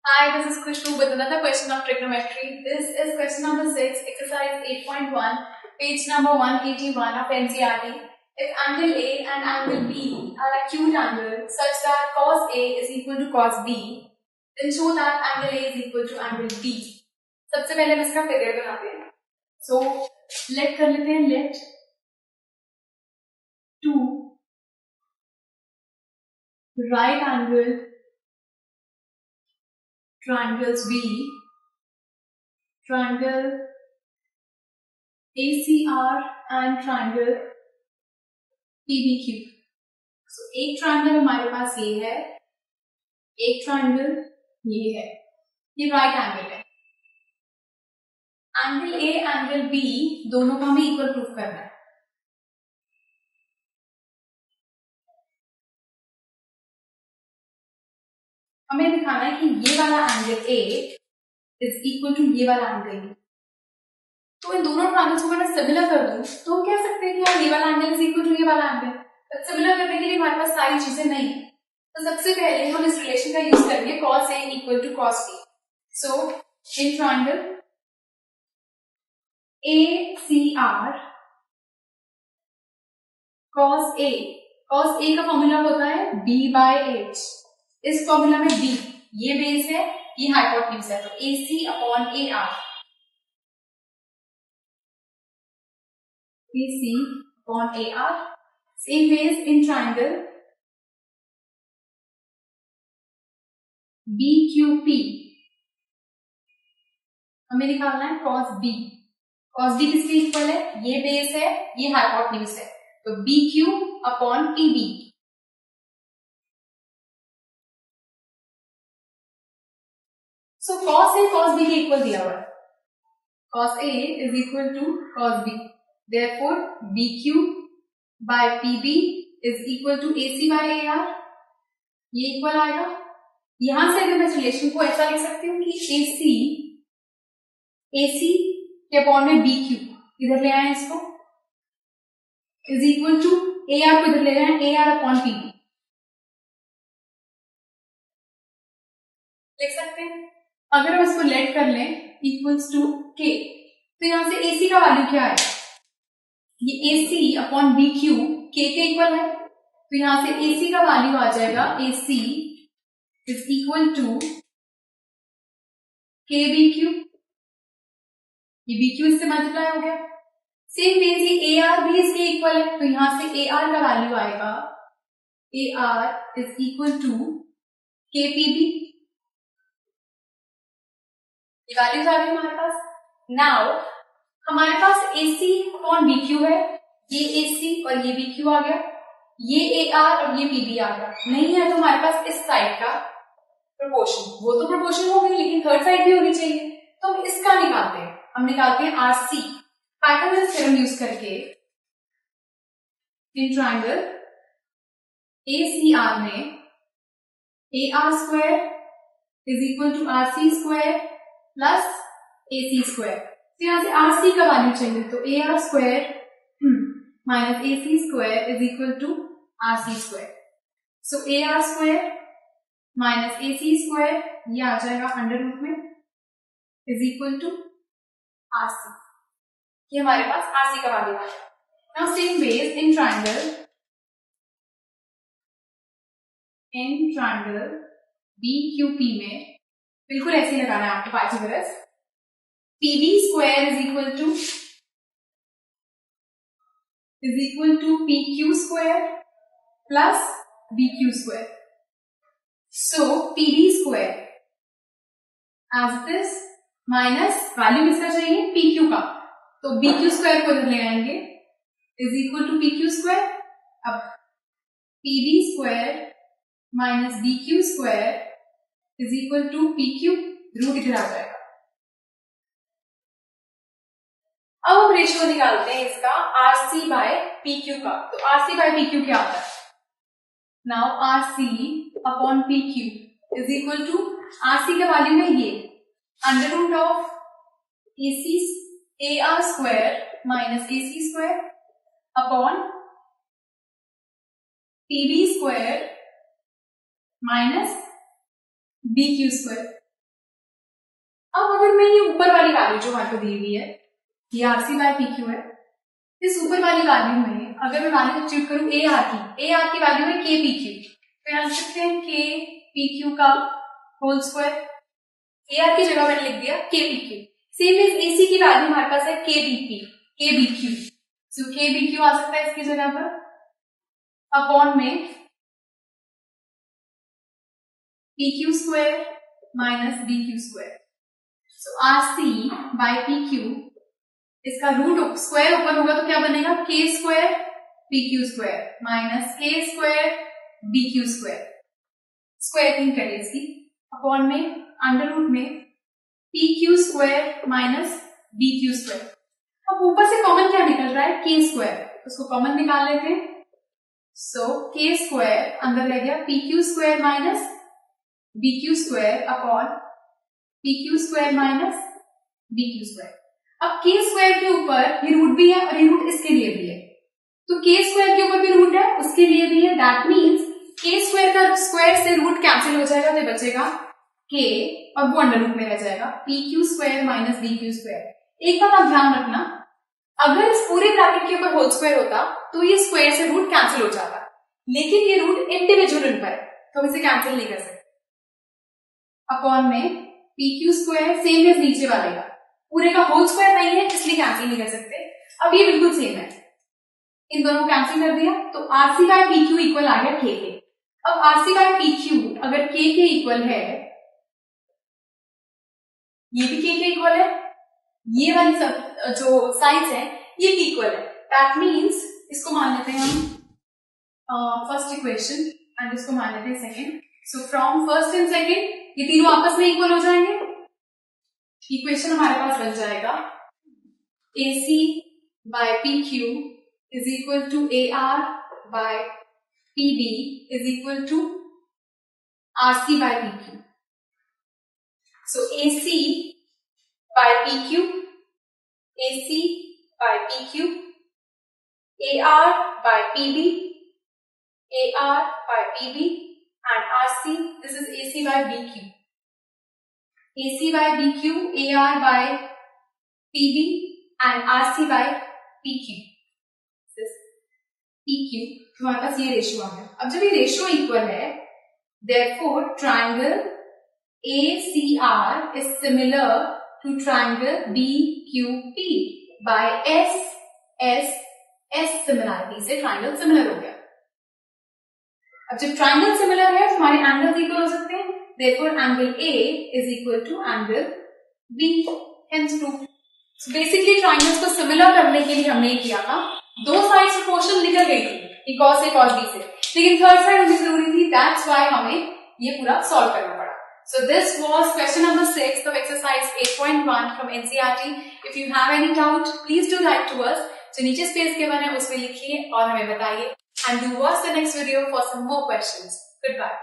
Hi, this is Khushbu with another question of trigonometry. This is question number 6, exercise 8.1, page number 181 of NCERT. If angle A and angle B are acute angles such that cos A is equal to cos B, then show that angle A is equal to angle B. सबसे पहले हम इसका figure बनाते हैं. So let कर लेते हैं let two right angle triangles B, triangle ACR and triangle PBQ. So एक ट्रायंगल हमारे पास ये है, एक ट्रायंगल ये है, ये राइट एंगल है. एंगल ए एंगल बी दोनों का हमें इक्वल प्रूफ करना है. हमें दिखाना है कि ये वाला angle A is equal to ये वाला एंगल बी. तो इन दोनों ट्रायंगल्स को मैं सिमिलर कर दूं तो हम कह सकते हैं कि यार ये वाला एंगल इज इक्वल टू ये वाला एंगल. सिमिलर करने के लिए हमारे पास सारी चीजें नहीं है. तो सबसे पहले हम इस रिलेशन का यूज करेंगे cos A equal to cos B. So in triangle ACR cos A का फॉर्मूला होता है B by H. इस फॉर्मूला में B ये बेस है, ये हाइपोटेन्यूज है, तो AC upon AR, AC upon AR. Same base in triangle BQP हमें निकालना है cos B. cos B किसके इक्वल है? ये बेस है, ये हाइपोटेन्यूज है, तो BQ upon PB. So cos A cos B के इक्वल दिया हुआ है. cos A is equal to cos B. Therefore BQ by PB is equal to AC by AR. ये इक्वल आएगा. यहां से अगर मैं रिलेशन को ऐसा लिख सकती हूँ कि AC के अपॉन में BQ इधर ले आए इसको इज इक्वल टू AR को इधर ले रहे हैं AR अपॉन PB. लिख सकते हैं. अगर हम इसको लेट कर लें इक्वल्स टू K, तो यहां से AC का वैल्यू क्या है? ये AC अपॉन BQ K के इक्वल है, तो यहां से AC का वैल्यू आ जाएगा AC is equal to KBQ. ये BQ इससे मल्टीप्लाई हो गया. सेम वे से AR भी इसके इक्वल है, तो यहां से AR का वैल्यू आएगा AR is equal to KPB. ये वैल्यूज आ गई हमारे पास. नाउ हमारे पास AC अपॉन BQ है, ये AC और ये BQ आ गया, ये AR और ये PB आ गया. नहीं है तो हमारे पास इस साइड का प्रोपोर्शन, वो तो प्रोपोर्शन हो गई लेकिन थर्ड साइड भी होनी चाहिए, तो हम इसका निकालते हैं. हम निकालते हैं RC. पाइथागोरस थ्योरम यूज करके इन ट्रायंगल ACR में AR square is equal to RC square plus AC square. तो यहां से RC का वैल्यू चाहिए, तो AR square minus AC square is equal to RC square. So AR square minus AC square ये आ जाएगा अंडर रूट में इज इक्वल टू RC. ये हमारे पास RC का वैल्यू आया. Now same way in triangle BQP में बिल्कुल ऐसे ही लगाना है आपको Pythagoras. PB square is equal to PQ square plus BQ square. So PB square as this minus value किसका चाहिए? PQ का, तो BQ स्क्वायर को इधर ले आएंगे is equal to PQ square. अब PB square minus BQ square is equal to PQ, root इधर आ जाएगा. अब हम रेशियो निकालते हैं इसका RC बाय PQ का. तो RC बाय PQ क्या आता है? Now RC upon PQ is equal to RC का वैल्यू है ये under root of AR square minus AC square upon PB square minus BQ square. अब अगर मैं ये ऊपर वाली वैल्यू जो हमारे को दी हुई है, ये RC बाय PQ है, इस ऊपर वाली वैल्यू में अगर मैं वैल्यू सब्स्टिट्यूट करूं AR की वैल्यू है KPQ, तो यहाँ लिख सकते हैं KPQ का होल स्क्वायर, AR की जगह मैंने लिख दिया KPQ। सेम इज AC की वैल्यू हमारे पास है KBQ, सो KBQ आ सकता है इसकी जगह पर, अपॉन में PQ square minus BQ square. So RC by PQ, इसका रूट स्क्वायर ऊपर होगा तो क्या बनेगा, K square PQ square minus K square BQ square, squaring करिए इसकी, अपॉन में अंडर रूट में PQ square minus BQ square. अब ऊपर से कॉमन क्या निकल रहा है, K स्क्वायर, उसको कॉमन निकाल लेते हैं। सो K स्क्वायर अंदर ले गया, PQ square minus BQ square upon PQ square minus BQ square. अब K स्क्वायर के ऊपर ये रूट भी है और ये रूट इसके लिए भी है, तो K स्क्वायर के ऊपर भी रूट है, उसके लिए भी है, दैट मीन्स K स्क्वायर का स्क्वायर से रूट कैंसिल हो जाएगा, तो बचेगा K और वो अंडर रूट में रह जाएगा PQ square minus BQ square. एक बात आप ध्यान रखना, अगर इस पूरे ब्रैकेट के ऊपर होल स्क्वायर होता तो ये स्क्वायर से रूट कैंसिल हो जाता, लेकिन ये रूट इंडिविजुअल रूट पर है तो हम इसे कैंसिल नहीं कर सकते। अपॉन में PQ स्क्वायर सेम है नीचे वाले का, पूरे का होल स्क्वायर नहीं है इसलिए कैंसिल नहीं कर सकते। अब ये बिल्कुल सेम है, इन दोनों को कैंसिल कर दिया तो RC बाय PQ इक्वल आ गया K के। अब RC बाय PQ अगर K के इक्वल है, ये भी K के इक्वल है, ये वाली सब जो साइड्स है ये भी इक्वल है, दैट मीन्स इसको मान लेते हैं हम फर्स्ट इक्वेशन एंड इसको मान लेते हैं second. So from first and second ये तीनों आपस में इक्वल हो जाएंगे, इक्वेशन हमारे पास बन जाएगा AC by PQ is equal to AR by PB is equal to RC by PQ. So AC by PQ, AC by PQ, AR by PB, AR by PB and RC, this is AC by BQ. AC by BQ, AR by PB and RC by PQ. PQ, हमारे पास ये ratio आ गया। अब जब ये ratio equal है, therefore triangle ACR is similar to triangle BQP by S similarity से triangle similar हो गया। अब जब ट्राइंगल सिमिलर है तो हमारे एंगल्स इक्वल हो सकते हैं, therefore angle A is equal to angle B, hence proved। So basically triangles को सिमिलर करने के लिए हमने ये किया था, दो साइड्स प्रोपोर्शनल निकल गई थी cos A cos B से, लेकिन थर्ड साइड होनी जरूरी थी, दैट्स व्हाई हमें ये पूरा सॉल्व करना पड़ा। So this was question number 6 of exercise 8.1 from NCERT. If you have any doubt, please do write to us. जो नीचे स्पेस given है उसमें लिखिए और हमें बताइए, and do watch the next video for some more questions. Goodbye.